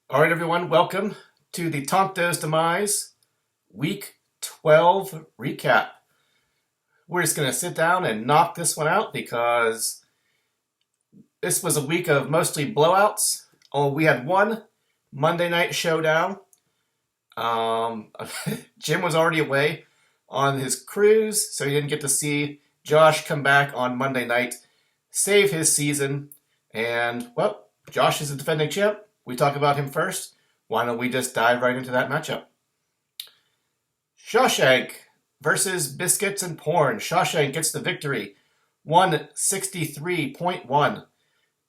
All right, everyone, welcome to the Tonto's Demise Week 12 recap. We're just going to sit down and knock this one out because this was a week of mostly blowouts. Oh, we had one Monday night showdown. Jim was already away on his cruise, so he didn't get to see Josh come back on Monday night, save his season. And, well, Josh is the defending champ. We talk about him first. Why don't we just dive right into that matchup? Shawshank versus Biscuits and Porn. Shawshank gets the victory, 163.1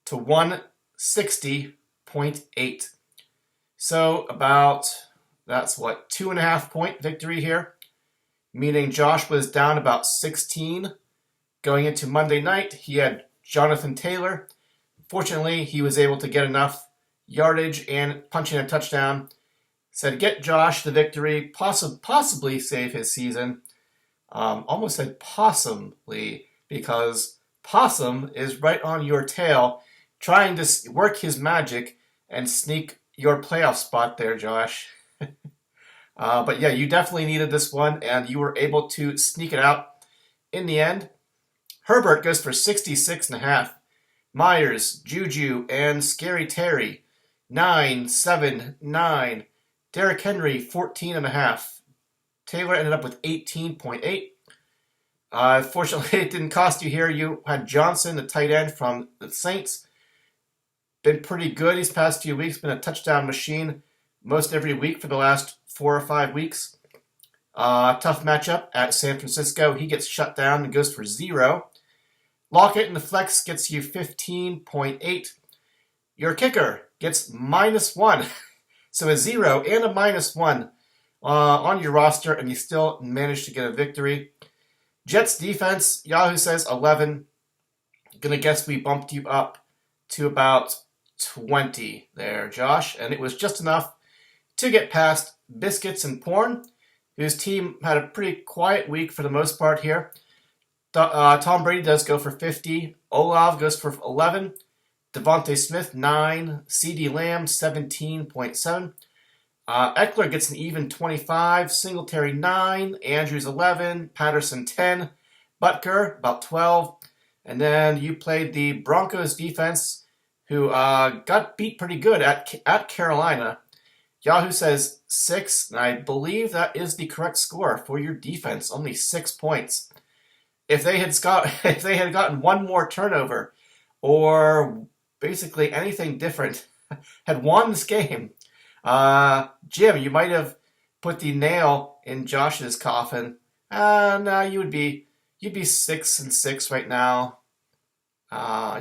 to 160.8. So that's what, 2.5 point victory here, meaning Josh was down about 16 going into Monday night. He had Jonathan Taylor. Fortunately, he was able to get enough yardage and punching a touchdown. Said get Josh the victory, possibly save his season. Almost said possibly because Possum is right on your tail trying to work his magic and sneak your playoff spot there, Josh. But yeah, you definitely needed this one, and you were able to sneak it out in the end. Herbert goes for 66.5. Myers, Juju, and Scary Terry, 9, 7, 9. Derrick Henry, 14.5. Taylor ended up with 18.8. Fortunately, it didn't cost you here. You had Johnson, the tight end from the Saints. Been pretty good these past few weeks. Been a touchdown machine most every week for the last 4 or 5 weeks. Tough matchup at San Francisco. He gets shut down and goes for 0. Lockett in the flex gets you 15.8. Your kicker gets -1. So a 0 and a -1 on your roster, and you still managed to get a victory. Jets defense, Yahoo says 11. Gonna guess we bumped you up to about 20 there, Josh. And it was just enough to get past Biscuits and Porn, whose team had a pretty quiet week for the most part here. Tom Brady does go for 50. Olav goes for 11. Devontae Smith, 9. CeeDee Lamb, 17.7. Eckler gets an even 25. Singletary, 9. Andrews, 11. Patterson, 10. Butker, about 12. And then you played the Broncos defense, who got beat pretty good at Carolina. Yahoo says 6, and I believe that is the correct score for your defense. Only 6 points. If they had gotten one more turnover, or basically anything different, had won this game, Jim, you might have put the nail in Josh's coffin. No, you'd be 6-6 right now.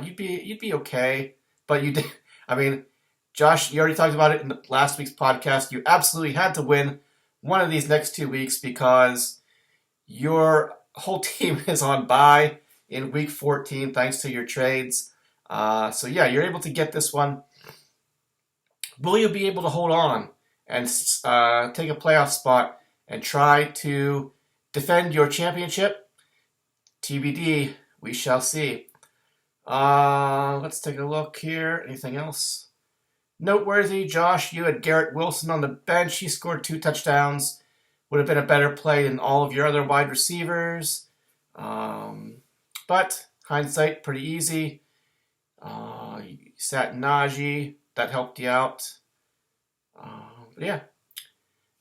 You'd be okay, but you did. I mean, Josh, you already talked about it in the last week's podcast. You absolutely had to win one of these next 2 weeks because your whole team is on bye in week 14 thanks to your trades. So yeah, you're able to get this one. Will you be able to hold on and take a playoff spot and try to defend your championship? TBD, we shall see. Let's take a look here. Anything else noteworthy? Josh, you had Garrett Wilson on the bench. He scored 2 touchdowns. Would have been a better play than all of your other wide receivers. But hindsight, pretty easy. You sat Najee. That helped you out. Yeah.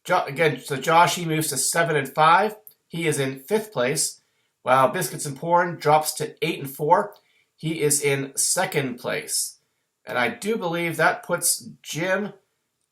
So Josh, he moves to 7-5. He is in 5th place, while Biscuits and Porn drops to 8-4. He is in 2nd place. And I do believe that puts Jim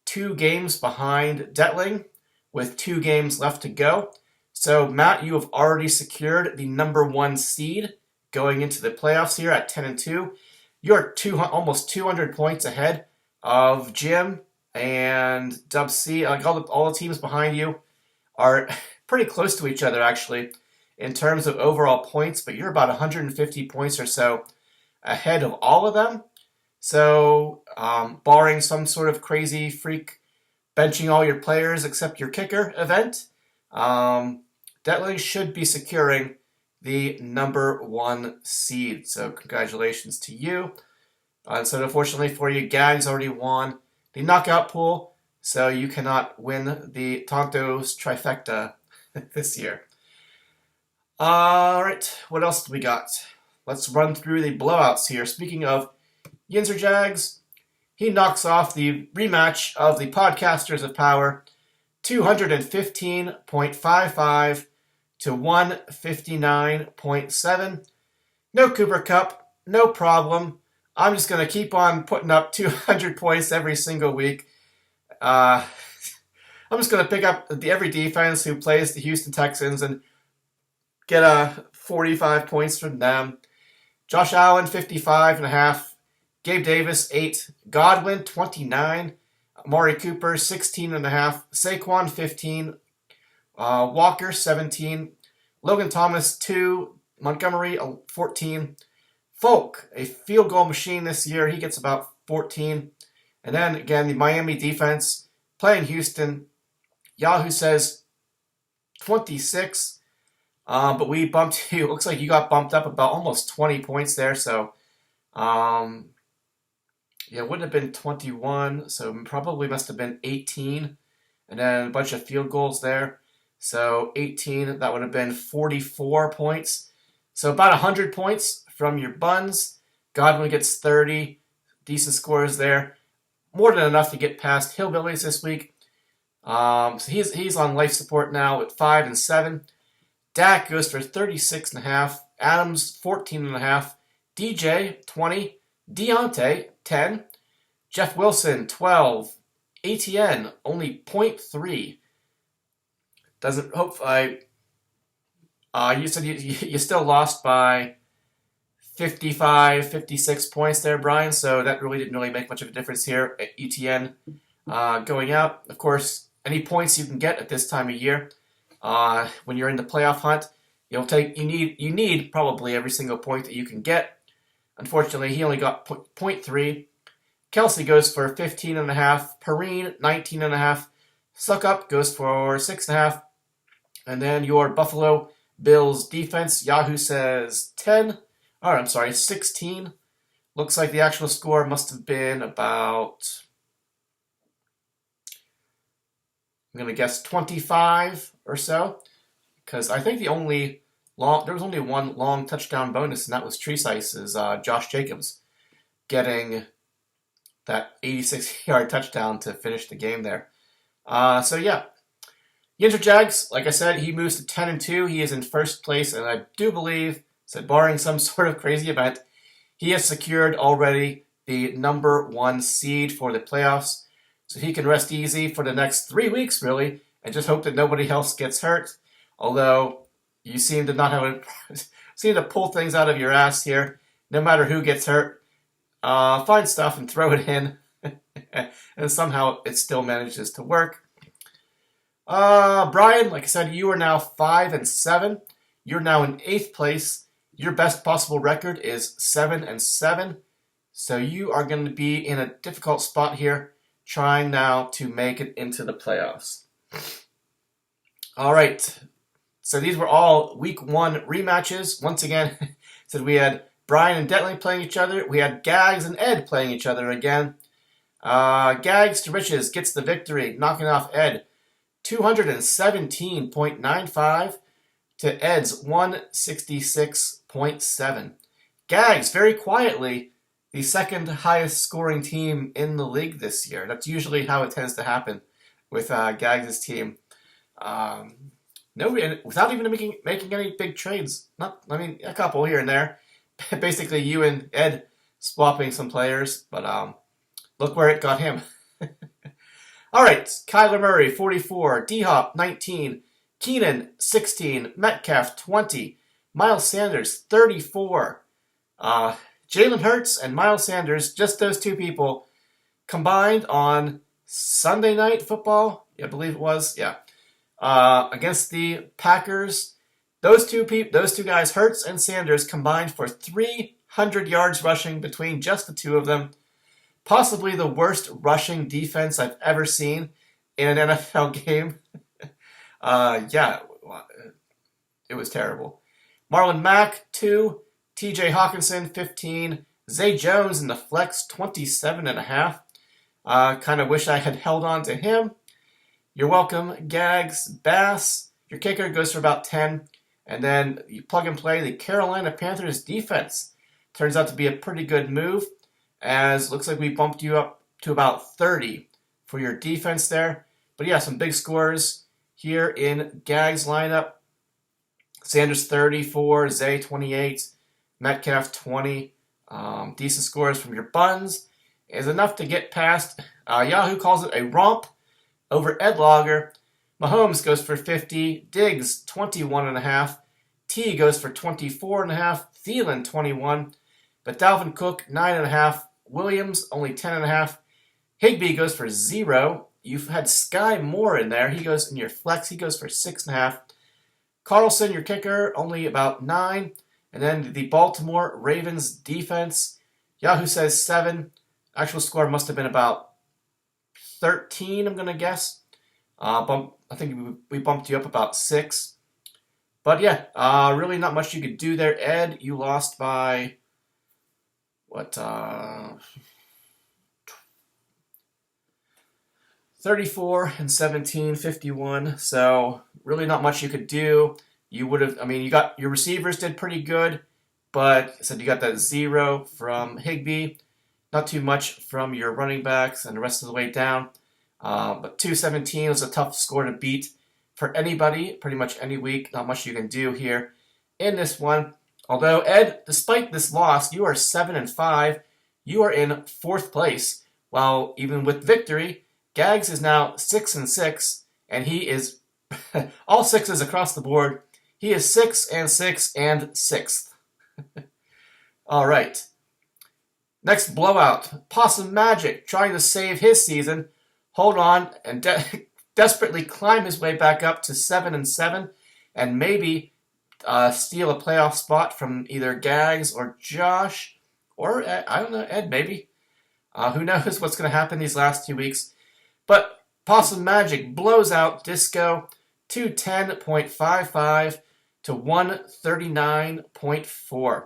2 games behind Detling with 2 games left to go. So, Matt, you have already secured the number 1 seed going into the playoffs here at 10-2. You're almost 200 points ahead of Jim and Dub C. Like all the teams behind you are pretty close to each other, actually, in terms of overall points, but you're about 150 points or so ahead of all of them. So, barring some sort of crazy freak benching all your players except your kicker event, Detling should be securing the number 1 seed. So congratulations to you. So unfortunately for you, Gag's already won. the knockout pool, so you cannot win the Tonto's trifecta this year. All right, what else do we got? Let's run through the blowouts here. Speaking of Yinzer Jags, he knocks off the rematch of the Podcasters of Power, 215.55 to 159.7. No Cooper Cup, no problem. I'm just going to keep on putting up 200 points every single week. I'm just going to pick up every defense who plays the Houston Texans and get 45 points from them. Josh Allen, 55.5. Gabe Davis, 8. Godwin, 29. Amari Cooper, 16.5. Saquon, 15. Walker, 17. Logan Thomas, 2. Montgomery, 14. Folk, a field goal machine this year. He gets about 14. And then, again, the Miami defense playing Houston. Yahoo says 26. But we bumped you. Looks like you got bumped up about almost 20 points there. So, it wouldn't have been 21. So, probably must have been 18. And then a bunch of field goals there. So, 18. That would have been 44 points. So, about 100 points from your buns. Godwin gets 30. Decent scores there. More than enough to get past Hillbillies this week. So he's on life support now at 5 and 7. Dak goes for 36.5. Adams, 14.5. DJ, 20. Deontay, 10. Jeff Wilson, 12. ATN, only 0.3. Doesn't hope you said you still lost by 55, 56 points there, Brian. So that really didn't make much of a difference here at ETN going out. Of course, any points you can get at this time of year when you're in the playoff hunt, you need probably every single point that you can get. Unfortunately, he only got 0.3. Kelsey goes for 15.5. Perrine, 19.5. Suckup goes for 6.5. And then your Buffalo Bills defense, Yahoo says 10. Or, I'm sorry, 16. Looks like the actual score must have been about, I'm going to guess 25 or so. Because I think there was only one long touchdown bonus, and that was Treesice's Josh Jacobs getting that 86-yard touchdown to finish the game there. So, yeah. Yinzer Jags, like I said, he moves to 10 and 2. He is in first place, and I do believe, barring some sort of crazy event, he has secured already the number 1 seed for the playoffs. So he can rest easy for the next 3 weeks, really, and just hope that nobody else gets hurt. Although you seem to seem to pull things out of your ass here. No matter who gets hurt, find stuff and throw it in, and somehow it still manages to work. Brian, like I said, you are now 5 and 7. You're now in 8th place. Your best possible record is 7 and 7. So you are going to be in a difficult spot here, trying now to make it into the playoffs. All right. So these were all Week 1 rematches. Once again, we had Brian and Dentley playing each other. We had Gags and Ed playing each other again. Gags to Riches gets the victory, knocking off Ed 217.95 to Ed's 166.7. Gags, very quietly, the second highest scoring team in the league this year. That's usually how it tends to happen with Gags' team. Without even making any big trades. A couple here and there. Basically, you and Ed swapping some players, but look where it got him. All right, Kyler Murray, 44. D-Hop, 19. Keenan, 16. Metcalf, 20. Miles Sanders, 34. Jalen Hurts and Miles Sanders, just those two people, combined on Sunday Night Football, I believe it was, against the Packers. Those two guys, Hurts and Sanders, combined for 300 yards rushing between just the two of them. Possibly the worst rushing defense I've ever seen in an NFL game. It was terrible. Marlon Mack, 2. TJ Hawkinson, 15. Zay Jones in the flex, 27.5. Kind of wish I had held on to him. You're welcome, Gags. Bass, your kicker goes for about 10. And then you plug and play the Carolina Panthers defense. Turns out to be a pretty good move, as looks like we bumped you up to about 30 for your defense there. But yeah, some big scores here in Gags' lineup. Sanders 34, Zay 28, Metcalf 20. Decent scores from your buns is enough to get past. Yahoo calls it a romp over Ed Logger. Mahomes goes for 50, Diggs 21.5, T goes for 24.5, Thielen 21, but Dalvin Cook 9.5, Williams only 10.5, Higbee goes for 0. You've had Sky Moore in there. He goes in your flex. He goes for 6.5. Carlson, your kicker, only about 9. And then the Baltimore Ravens defense. Yahoo says 7. Actual score must have been about 13, I'm going to guess. I think we bumped you up about 6. But yeah, really not much you could do there. Ed, you lost by, 34 and 17, 51. So really not much you could do. You would have, you got your receivers did pretty good, but you got that 0 from Higbee. Not too much from your running backs and the rest of the way down. But 217 was a tough score to beat for anybody, pretty much any week. Not much you can do here in this one. Although, Ed, despite this loss, you are 7-5. You are in 4th place. While even with victory, Gags is now 6-6, and he is all 6s across the board. He is 6-6 and 6th. All right. Next blowout. Possum Magic trying to save his season. Hold on and desperately climb his way back up to 7-7 and maybe steal a playoff spot from either Gags or Josh or, I don't know, Ed maybe. Who knows what's going to happen these last 2 weeks. But Possum Magic blows out Disco 210.55 to 139.4.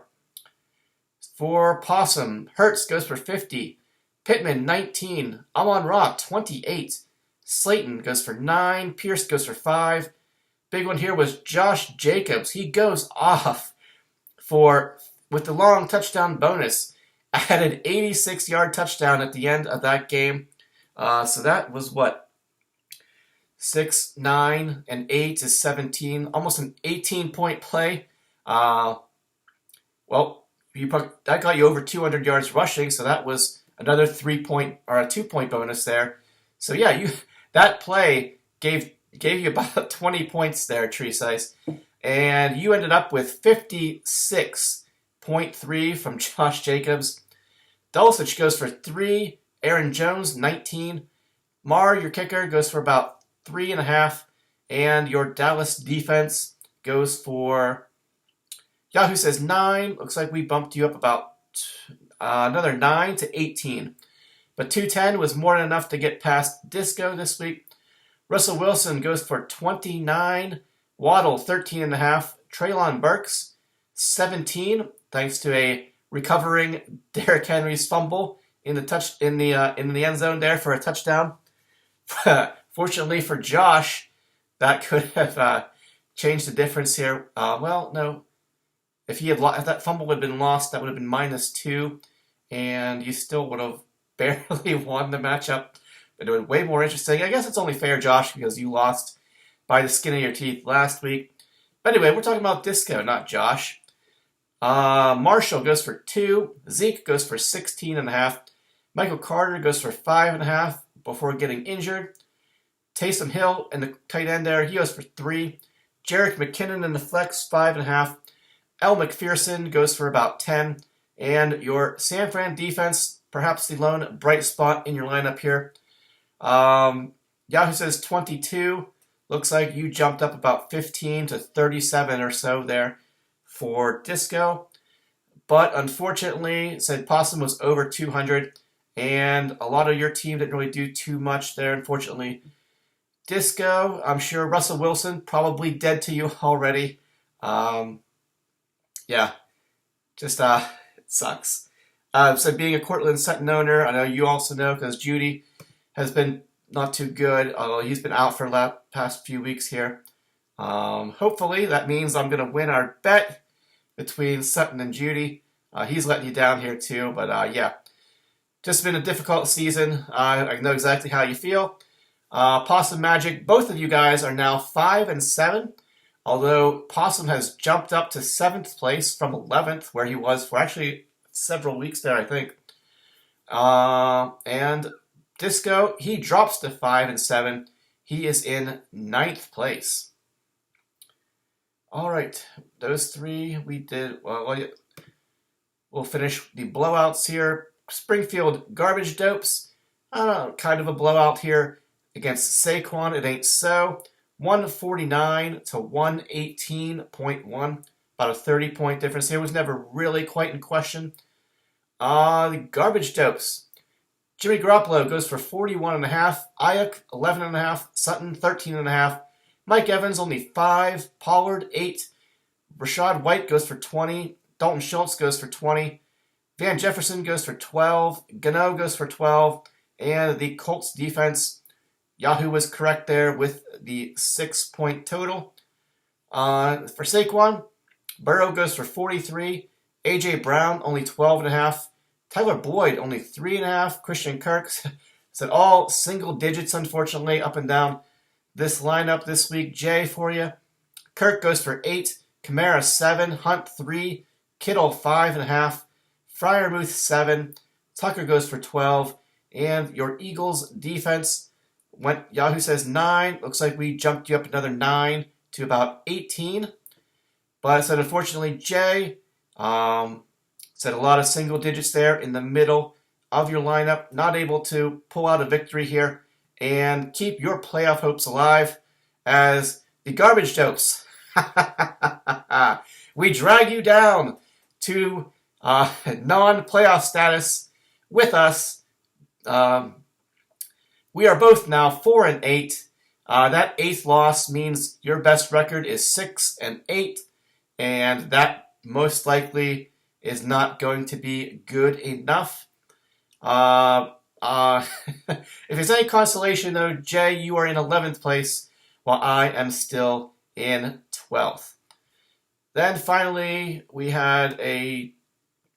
For Possum, Hertz goes for 50. Pittman, 19. Amon-Ra, 28. Slayton goes for 9. Pierce goes for 5. Big one here was Josh Jacobs. He goes off with the long touchdown bonus. Added 86-yard touchdown at the end of that game. So that was 6, 9, and 8 is 17. Almost an 18-point play. That got you over 200 yards rushing, so that was another 3-point or a 2-point bonus there. So yeah, that play gave you about 20 points there, Tree Size, and you ended up with 56.3 from Josh Jacobs. Dulcich goes for 3. Aaron Jones 19. Mar, your kicker, goes for about 3.5, and your Dallas defense goes for. Yahoo says 9. Looks like we bumped you up about another 9 to 18. But 210 was more than enough to get past Disco this week. Russell Wilson goes for 29. Waddle 13.5. Treylon Burks 17, thanks to a recovering Derrick Henry's fumble in the end zone there for a touchdown. Fortunately for Josh, that could have changed the difference here. No. If that fumble had been lost, that would have been -2, and you still would have barely won the matchup. But it would be way more interesting. I guess it's only fair, Josh, because you lost by the skin of your teeth last week. But anyway, we're talking about Disco, not Josh. Marshall goes for 2. Zeke goes for 16.5. Michael Carter goes for 5.5 before getting injured. Taysom Hill in the tight end there, he goes for 3. Jerick McKinnon in the flex, 5.5. L. McPherson goes for about 10. And your San Fran defense, perhaps the lone bright spot in your lineup here. Yahoo says 22. Looks like you jumped up about 15 to 37 or so there for Disco. But unfortunately, it said Possum was over 200. And a lot of your team didn't really do too much there, unfortunately. Disco, I'm sure Russell Wilson, probably dead to you already. It sucks. So being a Cortland Sutton owner, I know you also know because Judy has been not too good, although he's been out for the past few weeks here. Hopefully that means I'm going to win our bet between Sutton and Judy. He's letting you down here too, but yeah. Just been a difficult season. I know exactly how you feel. Possum Magic, both of you guys are now 5-7, although Possum has jumped up to 7th place from 11th, where he was for actually several weeks there, I think. And Disco, he drops to 5-7. He is in 9th place. All right, those three we did. Well, we'll finish the blowouts here. Springfield Garbage Dopes, kind of a blowout here against Saquon. It ain't so. 149 to 118.1, about a 30-point difference here. Was never really quite in question. The Garbage Dopes. Jimmy Garoppolo goes for 41.5. Ayuk 11.5. Sutton 13.5. Mike Evans only 5. Pollard 8. Rashad White goes for 20. Dalton Schultz goes for 20. Van Jefferson goes for 12. Gano goes for 12. And the Colts defense, Yahoo was correct there with the 6-point total. For Saquon, Burrow goes for 43. A.J. Brown only 12.5. Tyler Boyd only 3.5. Christian Kirk said all single digits, unfortunately, up and down this lineup this week. Jay for you. Kirk goes for 8. Kamara 7. Hunt 3. Kittle 5.5. Freiermuth 7. Tucker goes for 12. And your Eagles defense went, Yahoo says 9. Looks like we jumped you up another 9 to about 18. But I said, unfortunately, Jay said a lot of single digits there in the middle of your lineup. Not able to pull out a victory here and keep your playoff hopes alive as the Garbage Dopes. We drag you down to non-playoff status with us. We are both now 4-8. That 8th loss means your best record is 6-8, and that most likely is not going to be good enough. If there's any consolation, though, Jay, you are in 11th place, while I am still in 12th. Then finally, we had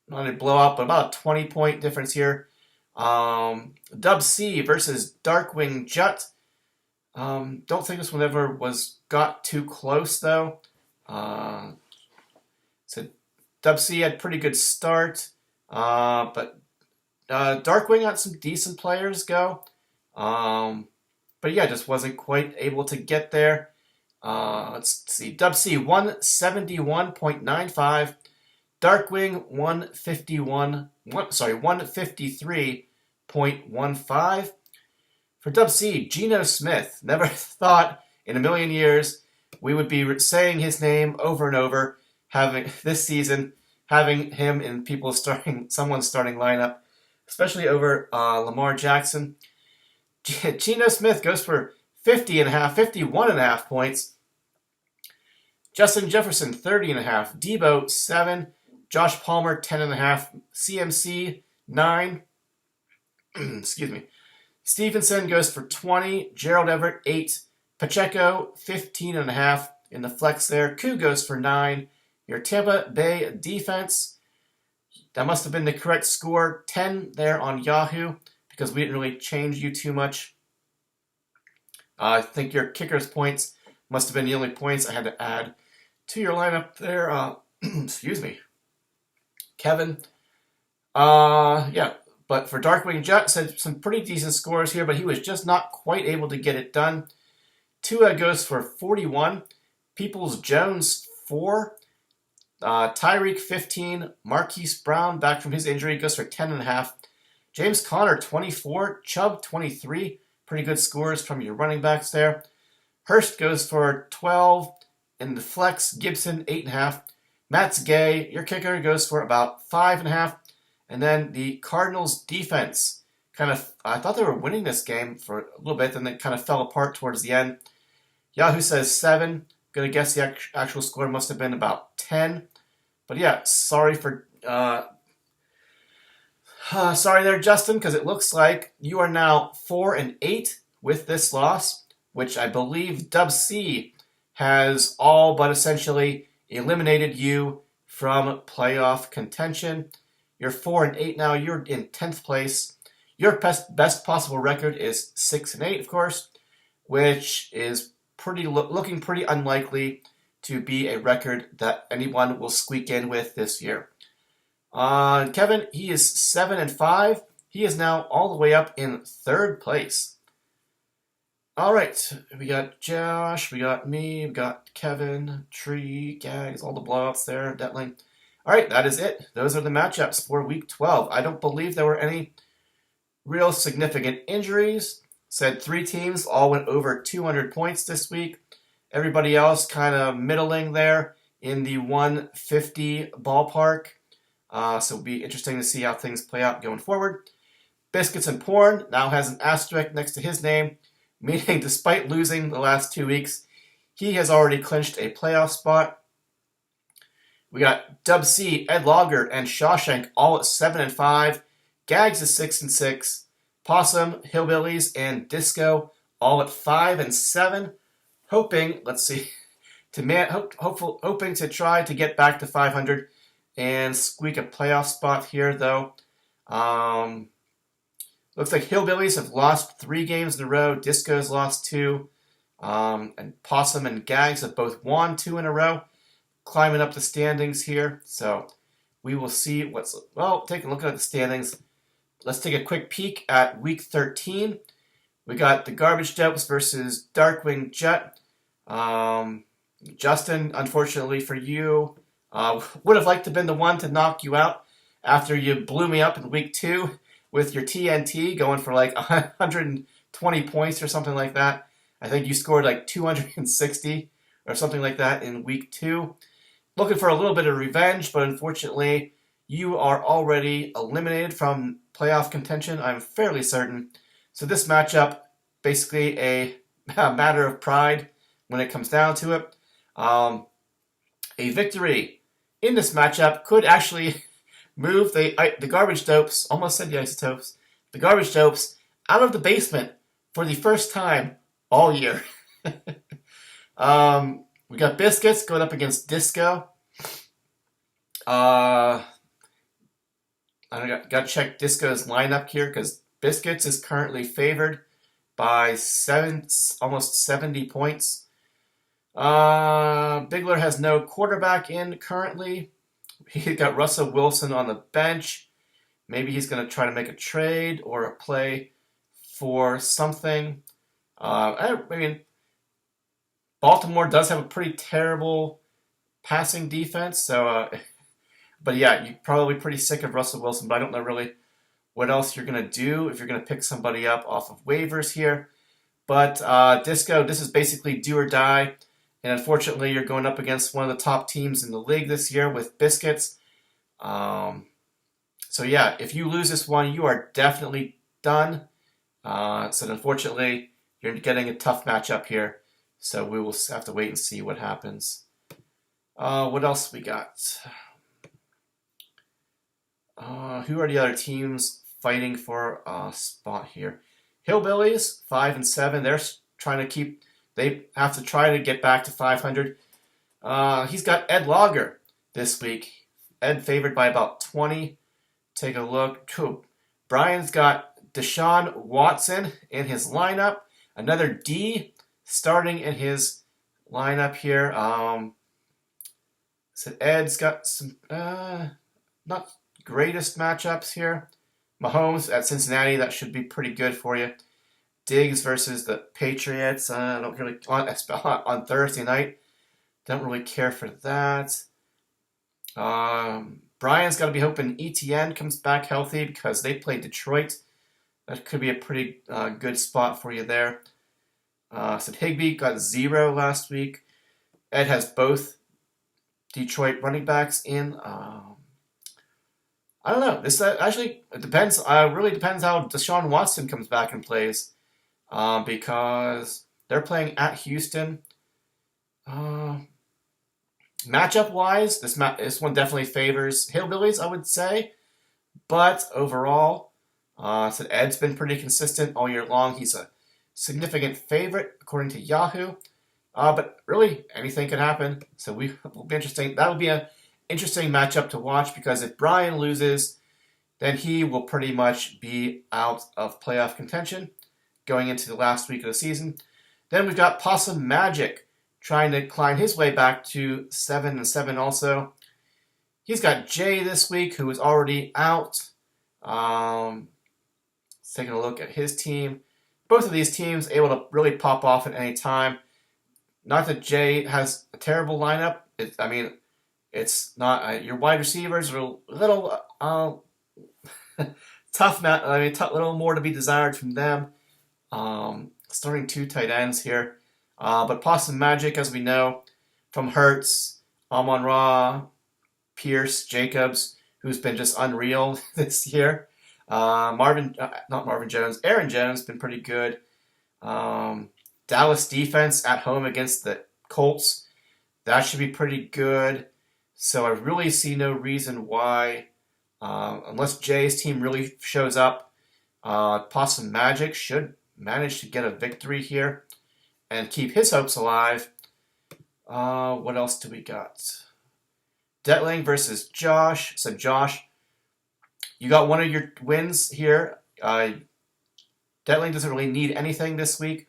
not a blowout, but about a 20-point difference here. Dub C versus Darkwing Jut. Don't think this one ever got too close, though. So Dub C had a pretty good start, but Darkwing had some decent players go. But yeah, just wasn't quite able to get there. Let's see. Dub C 171.95. Darkwing 153.15. For Dub C, Geno Smith. Never thought in a million years we would be saying his name over and over, having this season, having him in someone's starting lineup, especially over Lamar Jackson. Geno Smith goes for 51.5 points. Justin Jefferson 30.5. Debo 7. Josh Palmer 10.5. CMC 9. Excuse me. Stevenson goes for 20. Gerald Everett 8. Pacheco 15.5 in the flex there. Koo goes for 9. Your Tampa Bay defense, that must have been the correct score. 10 there on Yahoo because we didn't really change you too much. I think your kicker's points must have been the only points I had to add to your lineup there. Excuse me. Kevin. Yeah, but for Darkwing Jet, said some pretty decent scores here, but he was just not quite able to get it done. Tua goes for 41. Peoples Jones 4. Tyreek 15. Marquise Brown, back from his injury, goes for 10.5. James Conner 24. Chubb 23. Pretty good scores from your running backs there. Hurst goes for 12. In the flex, Gibson 8.5. Matt's Gay, your kicker, goes for about 5.5. And then the Cardinals defense, I thought they were winning this game for a little bit, then it kind of fell apart towards the end. Yahoo says 7. Gonna guess the actual score must have been about 10. But yeah, sorry for Sorry there, Justin, because it looks like you are now 4-8 with this loss, which I believe Dub C has all but essentially eliminated you from playoff contention. You're 4-8 now. You're in 10th place. Your best possible record is 6-8, of course, which is looking pretty unlikely to be a record that anyone will squeak in with this year. Kevin, he is 7-5. He is now all the way up in 3rd place. All right, we got Josh, we got me, we got Kevin, Tree, Gags, all the blowouts there, Detling. All right, that is it. Those are the matchups for Week 12. I don't believe there were any real significant injuries. Said 3 teams all went over 200 points this week. Everybody else kind of middling there in the 150 ballpark. So it'll be interesting to see how things play out going forward. Biscuits and Porn now has an asterisk next to his name, meaning despite losing the last 2 weeks, he has already clinched a playoff spot. We got Dub C, Ed Logger, and Shawshank all at 7-5. Gags is 6-6. Possum, Hillbillies, and Disco all at 5-7. Hoping, hoping to try to get back to 500 and squeak a playoff spot here, though. Looks like Hillbillies have lost 3 games in a row. Disco's lost 2. And Possum and Gags have both won 2 in a row. Climbing up the standings here. So we will see take a look at the standings. Let's take a quick peek at Week 13. We got the Garbage Dopes versus Darkwing Jet. Justin, unfortunately for you, would have liked to have been the one to knock you out after you blew me up in Week 2 with your TNT going for like 120 points or something like that. I think you scored like 260 or something like that in Week 2. Looking for a little bit of revenge, but unfortunately, you are already eliminated from playoff contention, I'm fairly certain. So this matchup, basically a matter of pride when it comes down to it. A victory in this matchup could actually move the Garbage Dopes, almost said the Isotopes, the Garbage Dopes out of the basement for the first time all year. We got Biscuits going up against Disco. I got to check Disco's lineup here because Biscuits is currently favored by almost 70 points. Bigler has no quarterback in currently. He got Russell Wilson on the bench. Maybe he's going to try to make a trade or a play for something. I mean, Baltimore does have a pretty terrible passing defense, so but yeah, you're probably pretty sick of Russell Wilson, but I don't know really what else you're going to do if you're going to pick somebody up off of waivers here. But Disco, this is basically do or die, and unfortunately you're going up against one of the top teams in the league this year with Biscuits. So yeah, if you lose this one, you are definitely done. So unfortunately, you're getting a tough matchup here. So we will have to wait and see what happens. What else we got? Who are the other teams fighting for a spot here? Hillbillies, 5-7. They're trying to they have to try to get back to 500. He's got Ed Logger this week. Ed favored by about 20. Take a look. Brian's got Deshaun Watson in his lineup. Another D starting in his lineup here. So Ed's got some not greatest matchups here. Mahomes at Cincinnati, that should be pretty good for you. Diggs versus the Patriots. I don't really on Thursday night. Don't really care for that. Brian's got to be hoping ETN comes back healthy because they play Detroit. That could be a pretty good spot for you there. So Higbee got 0 last week. Ed has both Detroit running backs in. I don't know. This actually it depends. Really depends how Deshaun Watson comes back and plays, because they're playing at Houston. Matchup wise, this one definitely favors Hillbillies, I would say. But overall, said Ed's been pretty consistent all year long. He's a significant favorite according to Yahoo. But really, anything can happen. So will be interesting. That'll be an interesting matchup to watch because if Brian loses, then he will pretty much be out of playoff contention going into the last week of the season. Then we've got Possum Magic trying to climb his way back to 7-7 also. He's got Jay this week, who is already out. Taking a look at his team. Both of these teams able to really pop off at any time. Not that Jay has a terrible lineup. It's not. Your wide receivers are a little tough. A little more to be desired from them. Starting 2 tight ends here. But Possum Magic, as we know, from Hertz, Amon-Ra, Pierce, Jacobs, who's been just unreal this year. Aaron Jones, been pretty good. Dallas defense at home against the Colts, that should be pretty good. So I really see no reason why, unless Jay's team really shows up, Possum Magic should manage to get a victory here and keep his hopes alive. What else do we got? Detling versus Josh. So Josh, you got one of your wins here. Detling doesn't really need anything this week.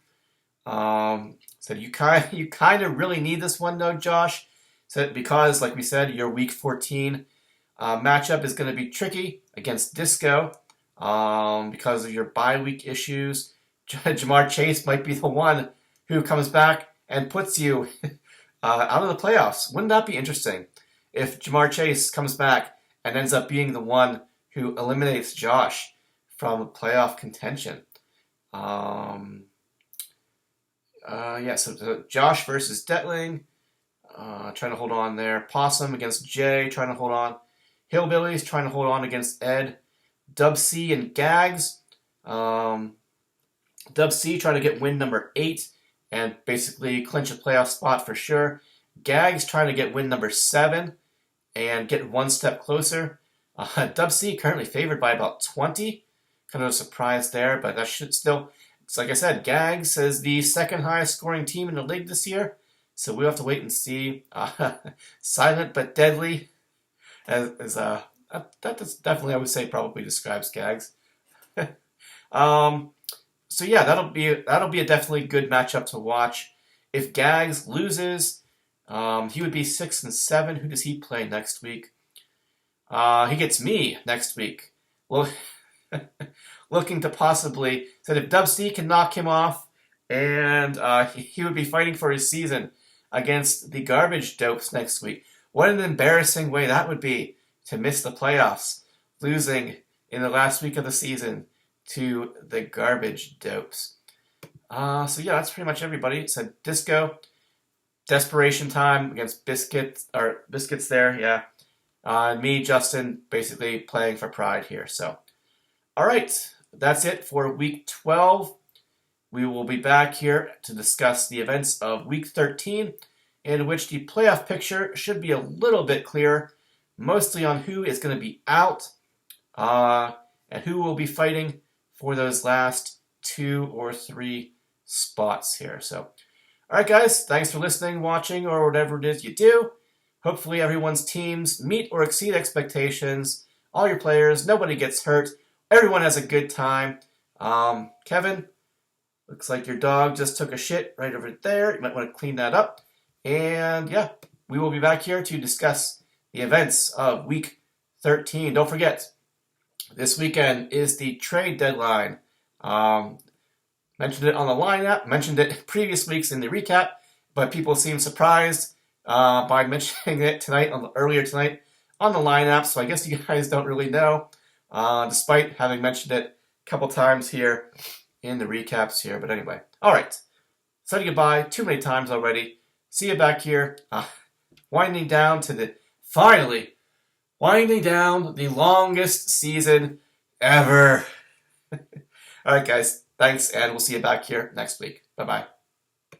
So you kind of really need this one though, Josh. So because, like we said, your Week 14 matchup is going to be tricky against Disco because of your bye week issues. Jamar Chase might be the one who comes back and puts you out of the playoffs. Wouldn't that be interesting if Jamar Chase comes back and ends up being the one who eliminates Josh from playoff contention? So Josh versus Detling, trying to hold on there. Possum against Jay, trying to hold on. Hillbillies trying to hold on against Ed. Dub C and Gags. Dub C trying to get win number 8 and basically clinch a playoff spot for sure. Gags trying to get win number 7 and get one step closer. Dub C currently favored by about 20. Kind of a surprise there, but that should still... So like I said, Gags is the second highest scoring team in the league this year. So we'll have to wait and see. Silent but deadly. That definitely, I would say, probably describes Gags. So yeah, that'll be a definitely good matchup to watch. If Gags loses, he would be 6-7. Who does he play next week? He gets me next week. Well, looking to possibly... So if Dub C can knock him off, and he would be fighting for his season against the Garbage Dopes next week. What an embarrassing way that would be to miss the playoffs, losing in the last week of the season to the Garbage Dopes. So yeah, that's pretty much everybody. So Disco, Desperation Time against Biscuits there, yeah. And me, Justin, basically playing for pride here. So, all right, that's it for Week 12. We will be back here to discuss the events of Week 13, in which the playoff picture should be a little bit clearer, mostly on who is going to be out and who will be fighting for those last 2 or 3 spots here. So, all right, guys, thanks for listening, watching, or whatever it is you do. Hopefully everyone's teams meet or exceed expectations. All your players, nobody gets hurt. Everyone has a good time. Kevin, looks like your dog just took a shit right over there. You might want to clean that up. And yeah, we will be back here to discuss the events of Week 13. Don't forget, this weekend is the trade deadline. Mentioned it on the lineup, mentioned it previous weeks in the recap, but people seem surprised by mentioning it earlier tonight on the lineup, so I guess you guys don't really know, despite having mentioned it a couple times here in the recaps here. But anyway, all right. Said goodbye too many times already. See you back here, winding down the longest season ever. All right, guys. Thanks, and we'll see you back here next week. Bye-bye.